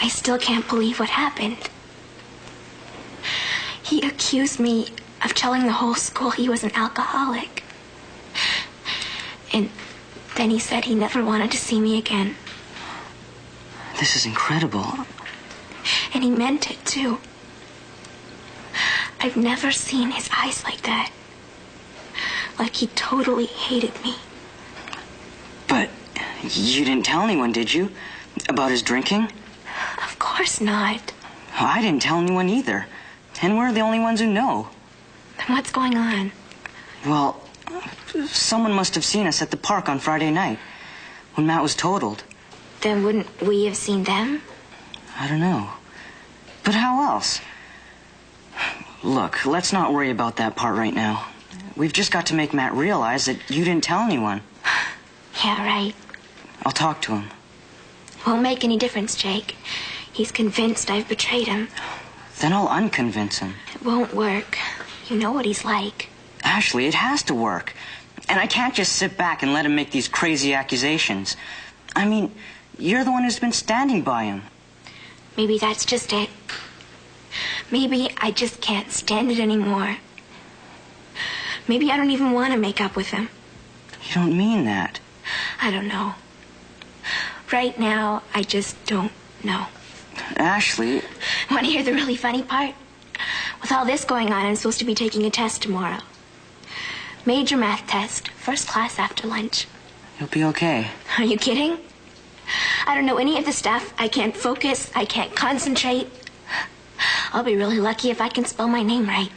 I still can't believe what happened. He accused me of telling the whole school he was an alcoholic. And then he said he never wanted to see me again. This is incredible. And he meant it, too. I've never seen his eyes like that. Like he totally hated me. But you didn't tell anyone, did you? About his drinking? Of course not. Well, I didn't tell anyone either. And we're the only ones who know. Then what's going on? Well, someone must have seen us at the park on Friday night, when Matt was totaled. Then wouldn't we have seen them? I don't know. But how else? Look, let's not worry about that part right now. We've just got to make Matt realize that you didn't tell anyone. Yeah, right. I'll talk to him. Won't make any difference, Jake. He's convinced I've betrayed him. Then I'll unconvince him. It won't work. You know what he's like. Ashley, it has to work. And I can't just sit back and let him make these crazy accusations. I mean, you're the one who's been standing by him. Maybe that's just it. Maybe I just can't stand it anymore. Maybe I don't even want to make up with him. You don't mean that. I don't know. Right now, I just don't know. Ashley... Want to hear the really funny part? With all this going on, I'm supposed to be taking a test tomorrow. Major math test, first class after lunch. You'll be okay. Are you kidding? I don't know any of the stuff. I can't focus. I can't concentrate. I'll be really lucky if I can spell my name right.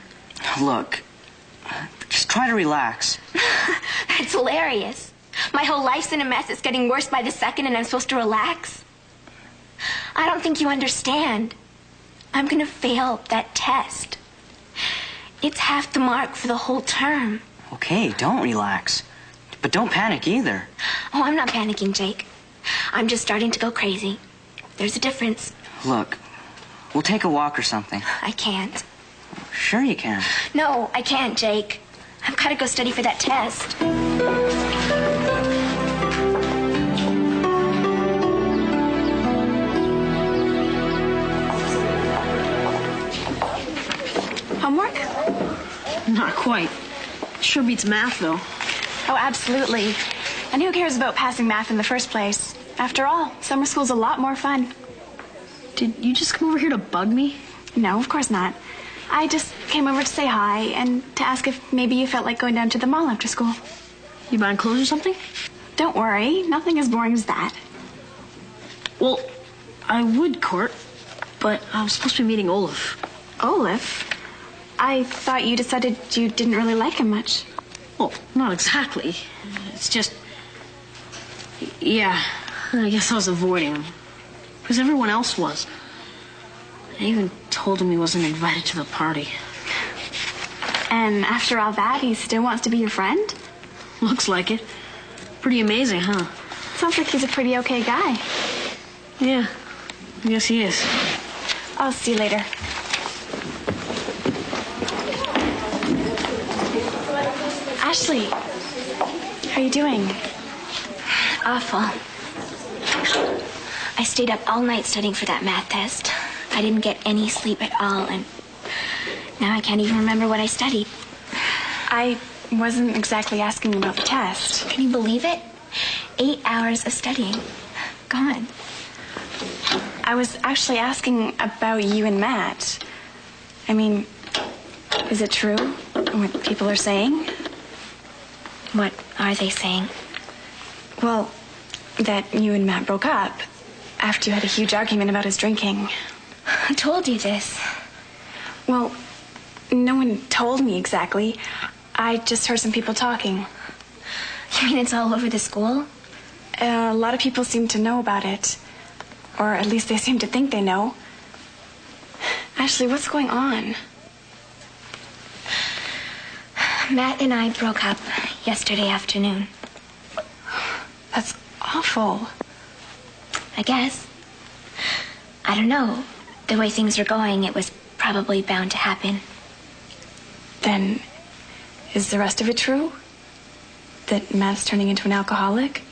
Look, just try to relax. That's hilarious. My whole life's in a mess. It's getting worse by the second, and I'm supposed to relax? I don't think you understand. I'm going to fail that test. It's half the mark for the whole term. Okay, don't relax. But don't panic either. Oh, I'm not panicking, Jake. I'm just starting to go crazy. There's a difference. Look, we'll take a walk or something. I can't. Sure you can. No, I can't, Jake. I've got to go study for that test. Homework? Not quite. Sure beats math, though. Oh, absolutely. And who cares about passing math in the first place? After all, summer school's a lot more fun. Did you just come over here to bug me? No, of course not. I just came over to say hi and to ask if maybe you felt like going down to the mall after school. You buying clothes or something? Don't worry, nothing as boring as that. Well, I would, Court, but I was supposed to be meeting Olaf. Olaf? I thought you decided you didn't really like him much. Well, not exactly. It's just... Yeah, I guess I was avoiding him. Because everyone else was. I even told him he wasn't invited to the party. And after all that, he still wants to be your friend? Looks like it. Pretty amazing, huh? Sounds like he's a pretty okay guy. Yeah, I guess he is. I'll see you later. Ashley, how are you doing? Awful. I stayed up all night studying for that math test. I didn't get any sleep at all, and now I can't even remember what I studied. I wasn't exactly asking about the test. Can you believe it? 8 hours of studying. Gone. I was actually asking about you and Matt. I mean, is it true what people are saying? What are they saying? Well, that you and Matt broke up after you had a huge argument about his drinking. Who told you this? Well, no one told me exactly. I just heard some people talking. You mean it's all over the school? A lot of people seem to know about it. Or at least they seem to think they know. Ashley, what's going on? Matt and I broke up yesterday afternoon. That's awful. I guess. I don't know. The way things are going, it was probably bound to happen. Then, is the rest of it true? That Matt's turning into an alcoholic?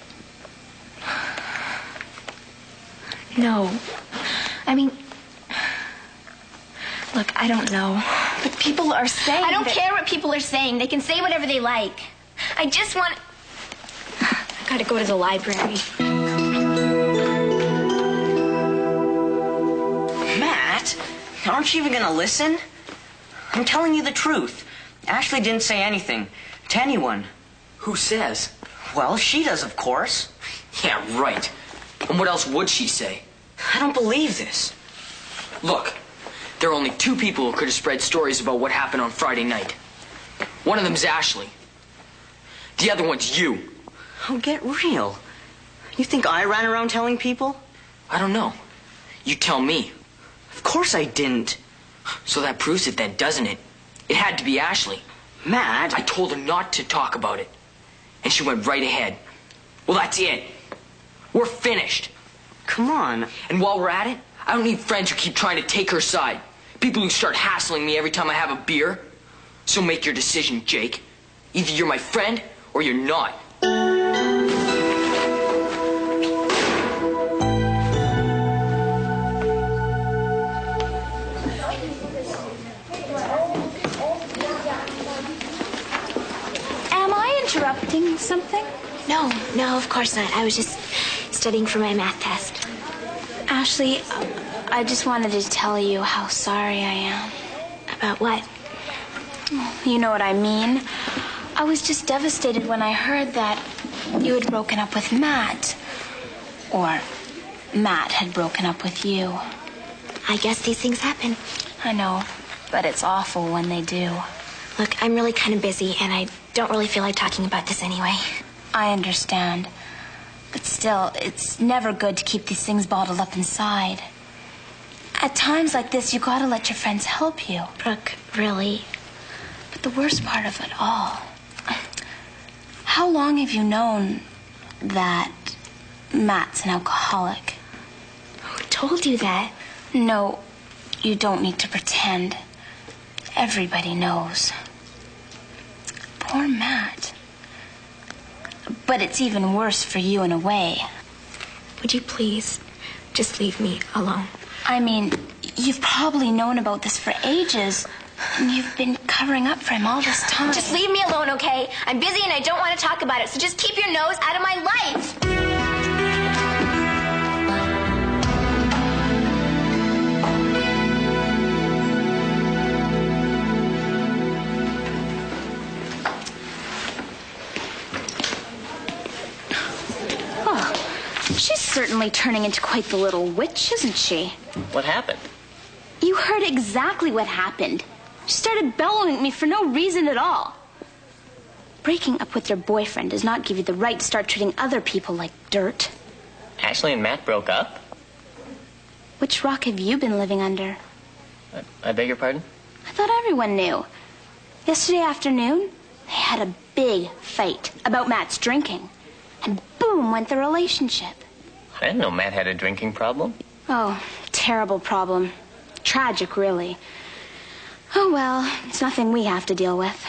No. I mean, Look, I don't know. But people are saying I don't that... care what people are saying. They can say whatever they like. I just want... I gotta go to the library. Matt, aren't you even gonna listen? I'm telling you the truth. Ashley didn't say anything to anyone. Who says? Well, she does, of course. Yeah, right. And what else would she say? I don't believe this. Look, there are only two people who could have spread stories about what happened on Friday night. One of them's Ashley. The other one's you. Oh, get real. You think I ran around telling people? I don't know. You tell me. Of course I didn't. So that proves it then, doesn't it? It had to be Ashley. Matt. I told her not to talk about it. And she went right ahead. Well, that's it. We're finished. Come on. And while we're at it, I don't need friends who keep trying to take her side. People who start hassling me every time I have a beer. So make your decision, Jake. Either you're my friend or you're not. Am I interrupting something? No, of course not. I was just studying for my math test. Ashley, I just wanted to tell you how sorry I am. About what? You know what I mean. I was just devastated when I heard that you had broken up with Matt. Or Matt had broken up with you. I guess these things happen. I know, but it's awful when they do. Look, I'm really kind of busy, and I don't really feel like talking about this anyway. I understand. But still, it's never good to keep these things bottled up inside. At times like this, you gotta let your friends help you. Brooke, really? But the worst part of it all, how long have you known that Matt's an alcoholic? Who told you that? No, you don't need to pretend. Everybody knows. Poor Matt. But it's even worse for you in a way. Would you please just leave me alone? I mean, you've probably known about this for ages. And you've been covering up for him all this time. Just leave me alone, okay? I'm busy and I don't want to talk about it, so just keep your nose out of my life. Oh, she's certainly turning into quite the little witch, isn't she? What happened? You heard exactly what happened. She started bellowing at me for no reason at all. Breaking up with your boyfriend does not give you the right to start treating other people like dirt. Ashley and Matt broke up? Which rock have you been living under? I beg your pardon? I thought everyone knew. Yesterday afternoon, they had a big fight about Matt's drinking. And boom went the relationship. I didn't know Matt had a drinking problem. Oh, terrible problem. Tragic, really. Oh, well, it's nothing we have to deal with.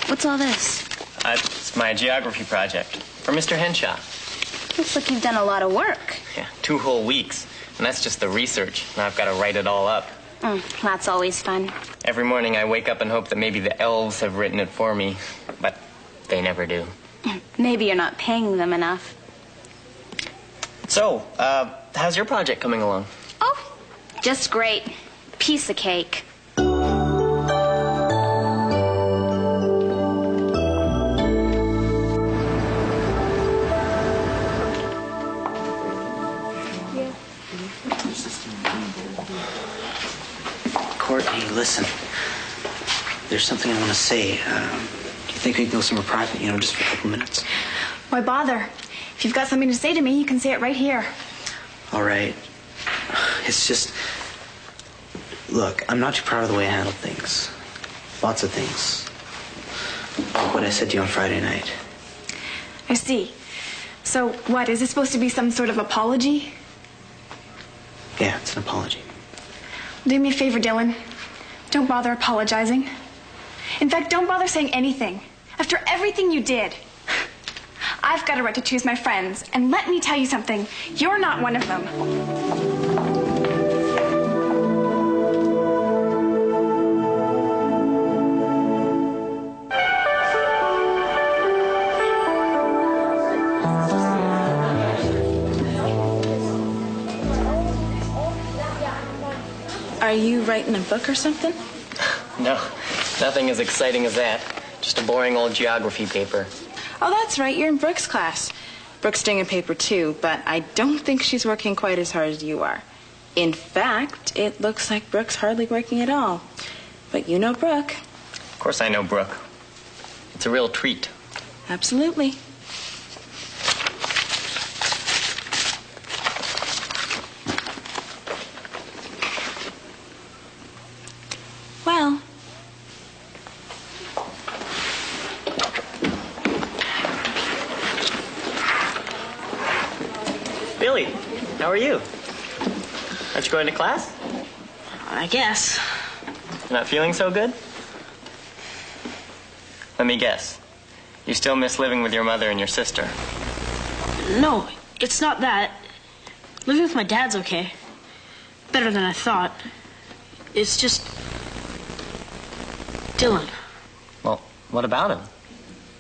What's all this? It's my geography project for Mr. Henshaw. Looks like you've done a lot of work. Yeah, 2 whole weeks. And that's just the research. Now I've got to write it all up. That's always fun. Every morning I wake up and hope that maybe the elves have written it for me. But they never do. Maybe you're not paying them enough. So, how's your project coming along? Oh, just great. Piece of cake. Courtney, listen. There's something I want to say. Do you think we can go somewhere private, just for a couple minutes? Why bother? If you've got something to say to me, you can say it right here. All right. It's just... Look, I'm not too proud of the way I handled things. Lots of things. Like what I said to you on Friday night. I see. So what, is this supposed to be some sort of apology? Yeah, it's an apology. Do me a favor, Dylan. Don't bother apologizing. In fact, don't bother saying anything. After everything you did. I've got a right to choose my friends. And let me tell you something. You're not one of them. Are you writing a book or something? No, nothing as exciting as that. Just a boring old geography paper. Oh, that's right. You're in Brooke's class. Brooke's doing a paper too, but I don't think she's working quite as hard as you are. In fact, it looks like Brooke's hardly working at all. But you know Brooke. Of course I know Brooke. It's a real treat. Absolutely. Well, Billy, how are you? Aren't you going to class? I guess. You're not feeling so good? Let me guess. You still miss living with your mother and your sister. No, it's not that. Living with my dad's okay. Better than I thought. It's just... Dylan. Well, what about him?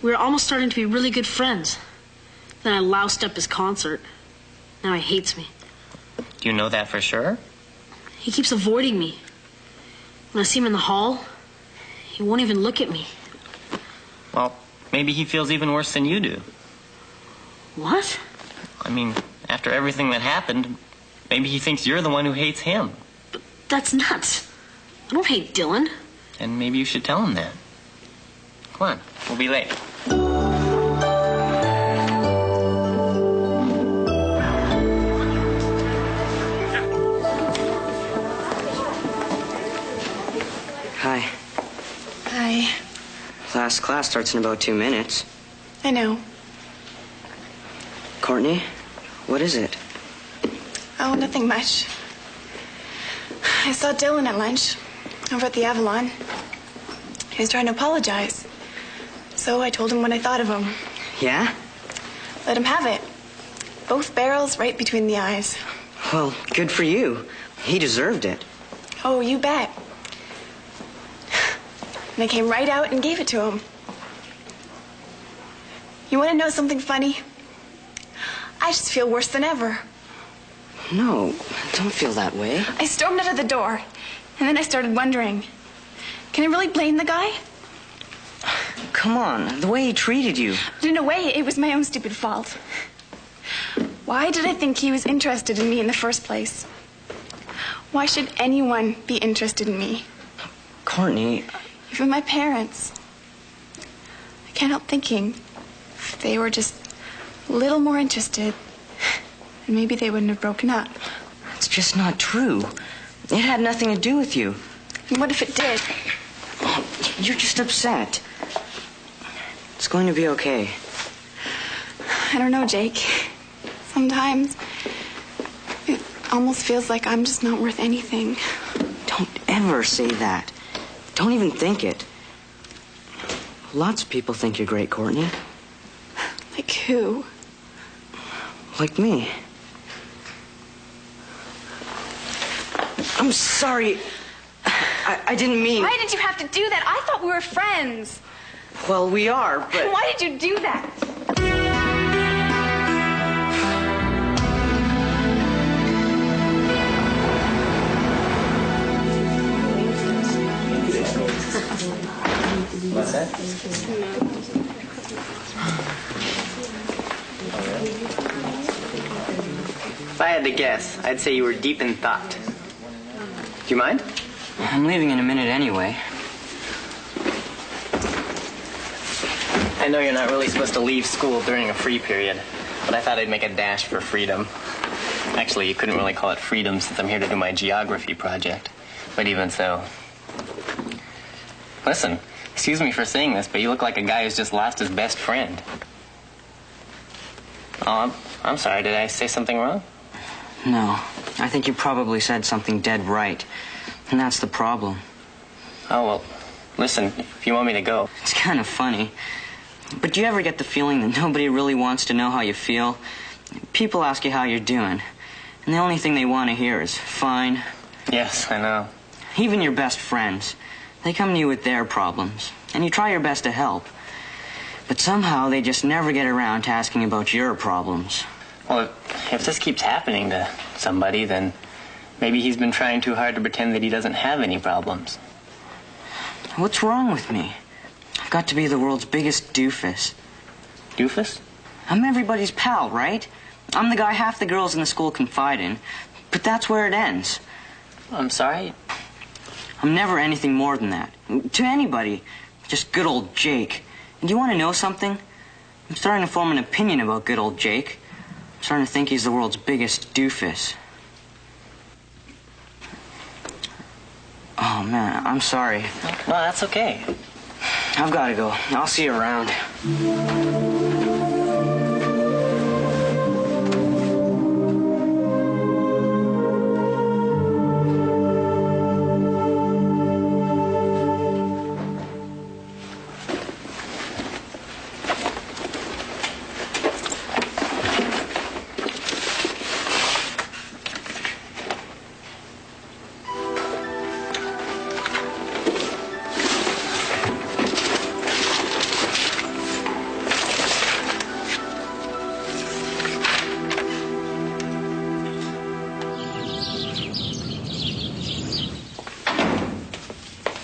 We were almost starting to be really good friends. Then I loused up his concert. Now he hates me. Do you know that for sure? He keeps avoiding me. When I see him in the hall, he won't even look at me. Well, maybe he feels even worse than you do. What? I mean, after everything that happened, maybe he thinks you're the one who hates him. But that's nuts. I don't hate Dylan. And maybe you should tell him that. Come on, we'll be late. Hi. Hi. Last class starts in about 2 minutes. I know. Courtney, what is it? Oh, nothing much. I saw Dylan at lunch over at the Avalon. He was trying to apologize. So I told him what I thought of him. Yeah? Let him have it. Both barrels right between the eyes. Well, good for you. He deserved it. Oh, you bet. And I came right out and gave it to him. You want to know something funny? I just feel worse than ever. No, don't feel that way. I stormed out of the door, and then I started wondering, can I really blame the guy? Come on, the way he treated you. But in a way, it was my own stupid fault. Why did I think he was interested in me in the first place? Why should anyone be interested in me? Courtney... Even my parents. I can't help thinking if they were just a little more interested, then maybe they wouldn't have broken up. It's just not true. It had nothing to do with you. And what if it did? You're just upset. It's going to be okay. I don't know, Jake. Sometimes it almost feels like I'm just not worth anything. Don't ever say that. Don't even think it. Lots of people think you're great, Courtney. Like who? Like me. I'm sorry. I didn't mean... Why did you have to do that? I thought we were friends. Well, we are, but... Why did you do that? What's that? If I had to guess, I'd say you were deep in thought. Do you mind? I'm leaving in a minute anyway. I know you're not really supposed to leave school during a free period, but I thought I'd make a dash for freedom. Actually, you couldn't really call it freedom since I'm here to do my geography project. But even so... Listen, excuse me for saying this, but you look like a guy who's just lost his best friend. Oh, I'm sorry. Did I say something wrong? No. I think you probably said something dead right. And that's the problem. Oh, well, listen, if you want me to go. It's kind of funny. But do you ever get the feeling that nobody really wants to know how you feel? People ask you how you're doing, and the only thing they want to hear is fine. Yes, I know. Even your best friends, they come to you with their problems, and you try your best to help. But somehow they just never get around to asking about your problems. Well, if this keeps happening to somebody, then maybe he's been trying too hard to pretend that he doesn't have any problems. What's wrong with me? I've got to be the world's biggest doofus. Doofus? I'm everybody's pal, right? I'm the guy half the girls in the school confide in, but that's where it ends. I'm sorry? I'm never anything more than that. To anybody. Just good old Jake. And do you want to know something? I'm starting to form an opinion about good old Jake. I'm starting to think he's the world's biggest doofus. Oh, man, I'm sorry. No, that's okay. I've got to go. I'll see you around.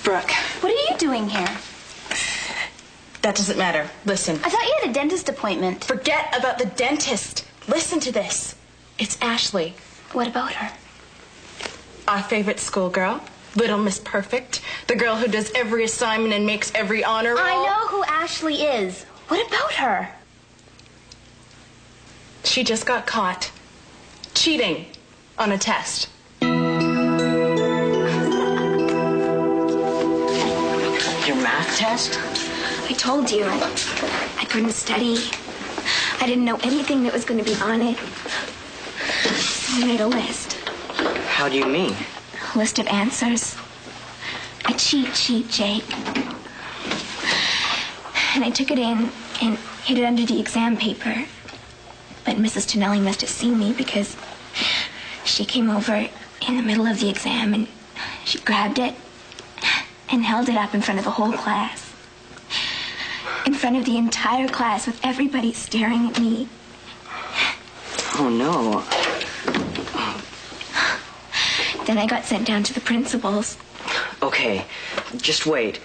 Brooke. What are you doing here? That doesn't matter. Listen. I thought you had a dentist appointment. Forget about the dentist. Listen to this. It's Ashley. What about her? Our favorite schoolgirl. Little Miss Perfect. The girl who does every assignment and makes every honor roll. I know who Ashley is. What about her? She just got caught cheating on a test. Your math test? I told you. I couldn't study. I didn't know anything that was going to be on it. So I made a list. How do you mean? A list of answers. A cheat sheet, Jake. And I took it in and hid it under the exam paper. But Mrs. Tonelli must have seen me because she came over in the middle of the exam and she grabbed it and held it up in front of the whole class. In front of the entire class with everybody staring at me. Oh, no. Then I got sent down to the principal's. Okay, just wait.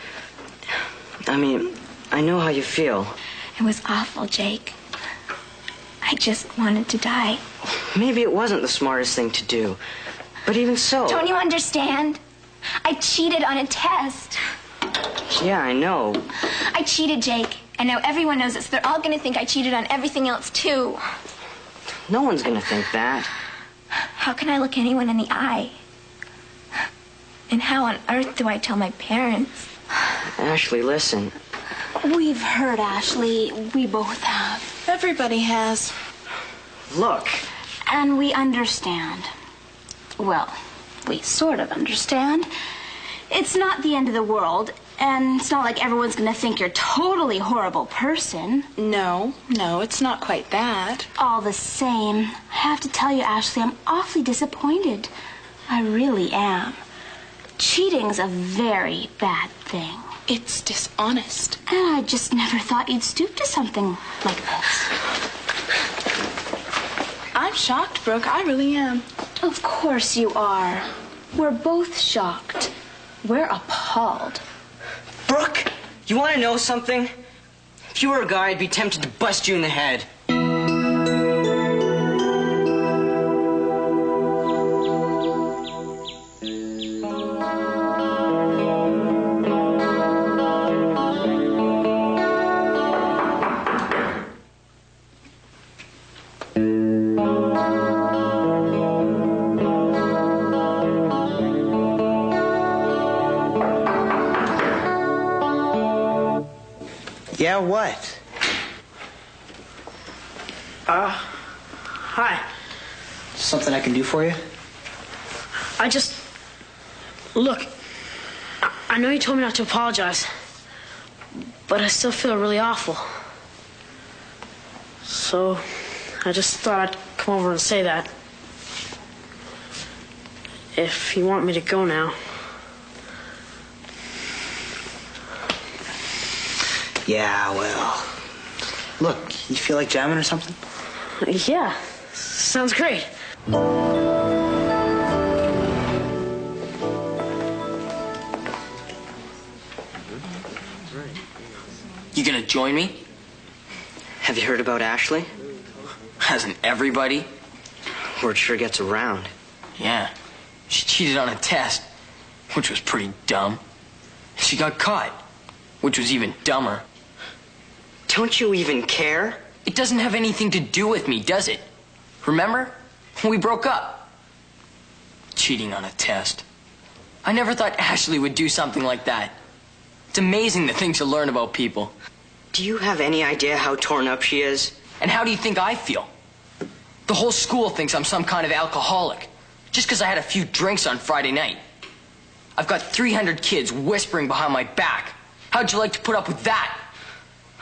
I mean, I know how you feel. It was awful, Jake. I just wanted to die. Maybe it wasn't the smartest thing to do. But even so... Don't you understand? I cheated on a test. Yeah, I know. I cheated, Jake. And now everyone knows it, so they're all going to think I cheated on everything else, too. No one's gonna think that. How can I look anyone in the eye? And how on earth do I tell my parents? Ashley, listen. We've heard, Ashley. We both have. Everybody has. Look. And we understand. Well, we sort of understand. It's not the end of the world, and it's not like everyone's gonna think you're a totally horrible person. No, it's not quite that. All the same, I have to tell you, Ashley, I'm awfully disappointed. I really am. Cheating's a very bad thing. It's dishonest. And I just never thought you'd stoop to something like this. I'm shocked, Brooke. I really am. Of course you are. We're both shocked. We're appalled. Brooke, you want to know something? If you were a guy, I'd be tempted to bust you in the head. Yeah, what? Hi. Something I can do for you? Look, I know you told me not to apologize, but I still feel really awful. So I just thought I'd come over and say that. If you want me to go now. Yeah, well. Look, you feel like jamming or something? Yeah, sounds great. You gonna join me? Have you heard about Ashley? Hasn't everybody? Word sure gets around. Yeah. She cheated on a test, which was pretty dumb. She got caught, which was even dumber. Don't you even care? It doesn't have anything to do with me, does it? Remember? We broke up. Cheating on a test. I never thought Ashley would do something like that. It's amazing the things you learn about people. Do you have any idea how torn up she is? And how do you think I feel? The whole school thinks I'm some kind of alcoholic, just because I had a few drinks on Friday night. I've got 300 kids whispering behind my back. How'd you like to put up with that?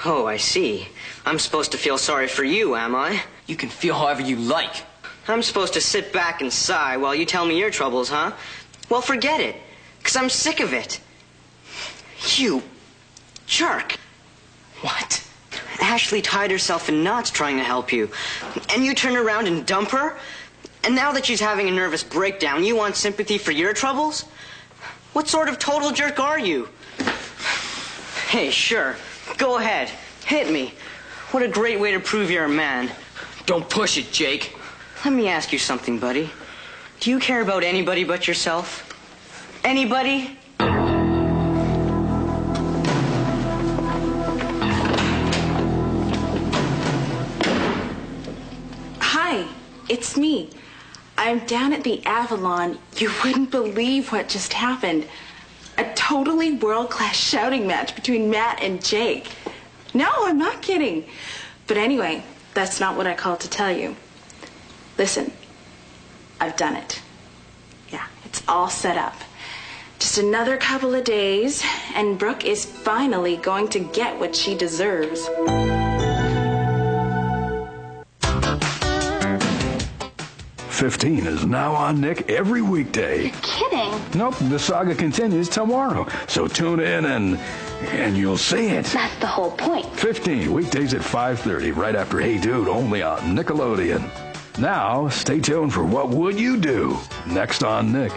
Oh, I see. I'm supposed to feel sorry for you, am I? You can feel however you like. I'm supposed to sit back and sigh while you tell me your troubles, huh? Well, forget it, because I'm sick of it. You jerk. What? Ashley tied herself in knots trying to help you. And you turn around and dump her? And now that she's having a nervous breakdown, you want sympathy for your troubles? What sort of total jerk are you? Hey, sure. Go ahead. Hit me. What a great way to prove you're a man. Don't push it, Jake. Let me ask you something, buddy. Do you care about anybody but yourself? Anybody? Hi, it's me. I'm down at the Avalon. You wouldn't believe what just happened. A totally world-class shouting match between Matt and Jake. No, I'm not kidding. But anyway, that's not what I called to tell you. Listen, I've done it. Yeah, it's all set up. Just another couple of days, and Brooke is finally going to get what she deserves. '15 is now on Nick every weekday. You're kidding. Nope, the saga continues tomorrow. So tune in and you'll see it. That's the whole point. 15 weekdays at 5:30, right after Hey Dude, only on Nickelodeon. Now, stay tuned for What Would You Do? Next on Nick.